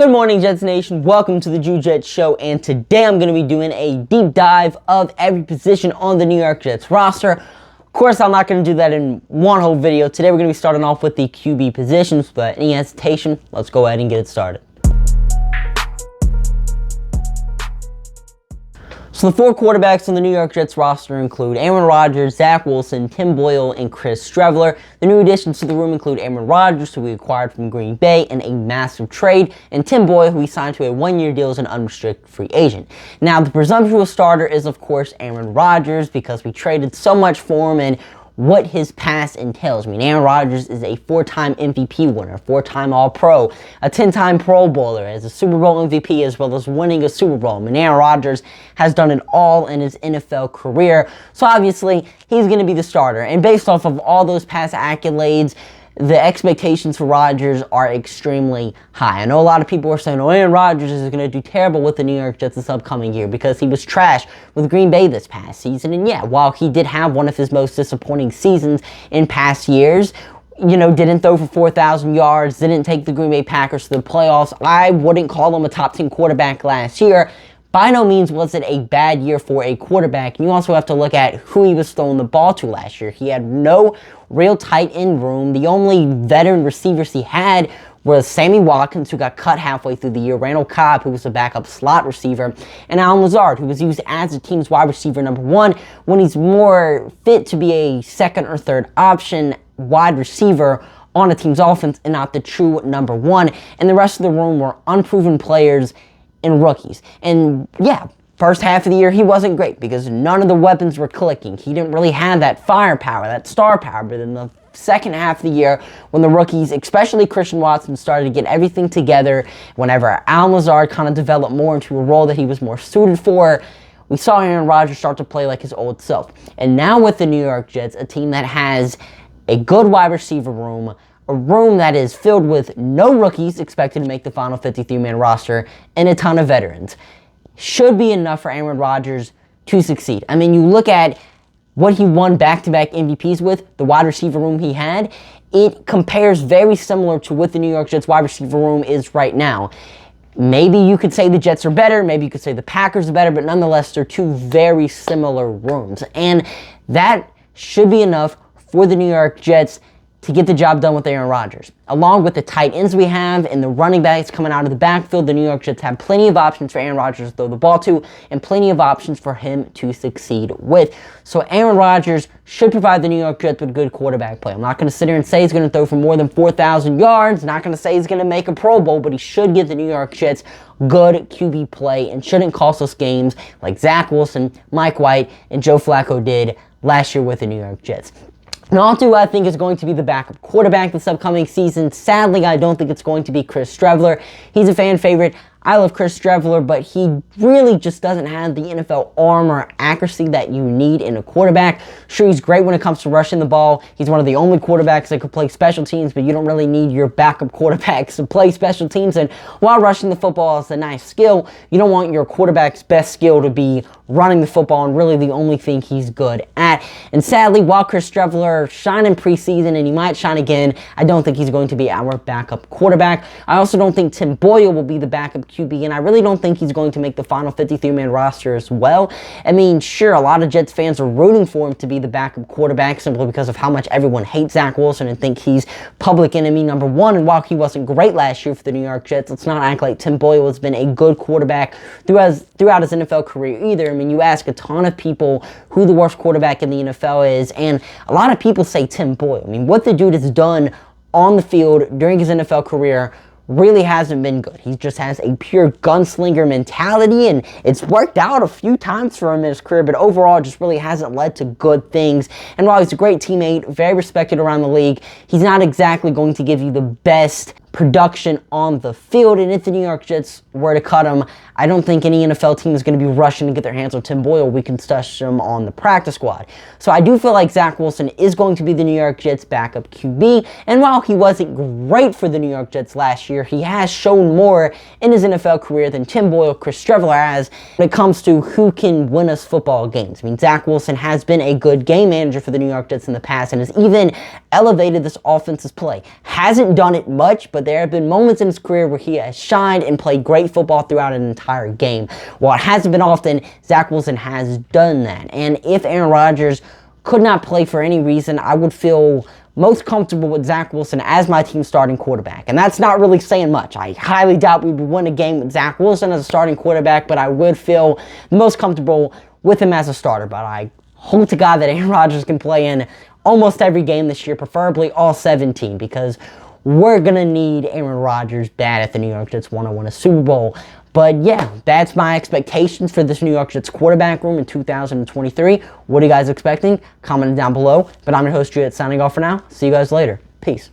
Good morning, Jets Nation. Welcome to the Jew Jets Show, and today I'm going to be doing a deep dive of every position on the New York Jets roster. Of course, I'm not going to do that in one whole video. Today we're going to be starting off with the QB positions, but any hesitation, let's go ahead and get it started. So the four quarterbacks on the New York Jets roster include Aaron Rodgers, Zach Wilson, Tim Boyle, and Chris Streveler. The new additions to the room include Aaron Rodgers, who we acquired from Green Bay in a massive trade, and Tim Boyle, who we signed to a one-year deal as an unrestricted free agent. Now, the presumptuous starter is, of course, Aaron Rodgers, because we traded so much for him and what his past entails. I mean, Aaron Rodgers is a four-time MVP winner, four-time All-Pro, a 10-time Pro Bowler, as a Super Bowl MVP, as well as winning a Super Bowl. I mean, Aaron Rodgers has done it all in his NFL career, so obviously he's going to be the starter. And based off of all those past accolades, the expectations for Rodgers are extremely high. I know a lot of people are saying, oh, Aaron Rodgers is going to do terrible with the New York Jets this upcoming year because he was trash with Green Bay this past season. And yeah, while he did have one of his most disappointing seasons in past years, didn't throw for 4,000 yards, didn't take the Green Bay Packers to the playoffs, I wouldn't call him a top 10 quarterback last year. By no means was it a bad year for a quarterback. You also have to look at who he was throwing the ball to last year. He had no real tight end room. The only veteran receivers he had was Sammy Watkins, who got cut halfway through the year, Randall Cobb, who was a backup slot receiver, and Allen Lazard, who was used as the team's wide receiver number one when he's more fit to be a second or third option wide receiver on a team's offense and not the true number one. And the rest of the room were unproven players and rookies. And yeah, first half of the year he wasn't great because none of the weapons were clicking. He didn't really have that firepower, that star power. But in the second half of the year, when the rookies, especially Christian Watson, started to get everything together, whenever Allen Lazard kind of developed more into a role that he was more suited for, we saw Aaron Rodgers start to play like his old self. And now with the New York Jets, a team that has a good wide receiver room, a room that is filled with no rookies expected to make the final 53-man roster, and a ton of veterans, should be enough for Aaron Rodgers to succeed. I mean, you look at what he won back-to-back MVPs with, the wide receiver room he had, it compares very similar to what the New York Jets wide receiver room is right now. Maybe you could say the Jets are better, maybe you could say the Packers are better, but nonetheless, they're two very similar rooms. And that should be enough for the New York Jets to get the job done with Aaron Rodgers. Along with the tight ends we have and the running backs coming out of the backfield, the New York Jets have plenty of options for Aaron Rodgers to throw the ball to and plenty of options for him to succeed with. So Aaron Rodgers should provide the New York Jets with good quarterback play. I'm not going to sit here and say he's going to throw for more than 4,000 yards. Not going to say he's going to make a Pro Bowl, but he should give the New York Jets good QB play and shouldn't cost us games like Zach Wilson, Mike White, and Joe Flacco did last year with the New York Jets. Now, who I think is going to be the backup quarterback this upcoming season. Sadly, I don't think it's going to be Chris Streveler. He's a fan favorite. I love Chris Streveler, but he really just doesn't have the NFL arm or accuracy that you need in a quarterback. Sure, he's great when it comes to rushing the ball. He's one of the only quarterbacks that could play special teams, but you don't really need your backup quarterbacks to play special teams. And while rushing the football is a nice skill, you don't want your quarterback's best skill to be running the football and really the only thing he's good at. And sadly, while Chris Streveler shined in preseason and he might shine again, I don't think he's going to be our backup quarterback. I also don't think Tim Boyle will be the backup QB, and I really don't think he's going to make the final 53-man roster as well. I mean, sure, a lot of Jets fans are rooting for him to be the backup quarterback simply because of how much everyone hates Zach Wilson and think he's public enemy number one. And while he wasn't great last year for the New York Jets, let's not act like Tim Boyle has been a good quarterback throughout his NFL career either. I mean, you ask a ton of people who the worst quarterback in the NFL is, and a lot of people say Tim Boyle. I mean, what the dude has done on the field during his NFL career really hasn't been good. He just has a pure gunslinger mentality, and it's worked out a few times for him in his career, but overall just really hasn't led to good things. And while he's a great teammate, very respected around the league, he's not exactly going to give you the best production on the field. And if the New York Jets were to cut him, I don't think any NFL team is going to be rushing to get their hands on Tim Boyle. We can stash him on the practice squad. So I do feel like Zach Wilson is going to be the New York Jets backup QB. And while he wasn't great for the New York Jets last year, he has shown more in his NFL career than Tim Boyle, Chris Streveler has when it comes to who can win us football games. I mean, Zach Wilson has been a good game manager for the New York Jets in the past and has even elevated this offense's play. Hasn't done it much, but but there have been moments in his career where he has shined and played great football throughout an entire game. While it hasn't been often, Zach Wilson has done that. And if Aaron Rodgers could not play for any reason, I would feel most comfortable with Zach Wilson as my team's starting quarterback. And that's not really saying much. I highly doubt we would win a game with Zach Wilson as a starting quarterback, but I would feel the most comfortable with him as a starter. But I hope to God that Aaron Rodgers can play in almost every game this year, preferably all 17, because we're going to need Aaron Rodgers bad if the New York Jets want to win a Super Bowl. But yeah, that's my expectations for this New York Jets quarterback room in 2023. What are you guys expecting? Comment down below. But I'm your host, Juliet, signing off for now. See you guys later. Peace.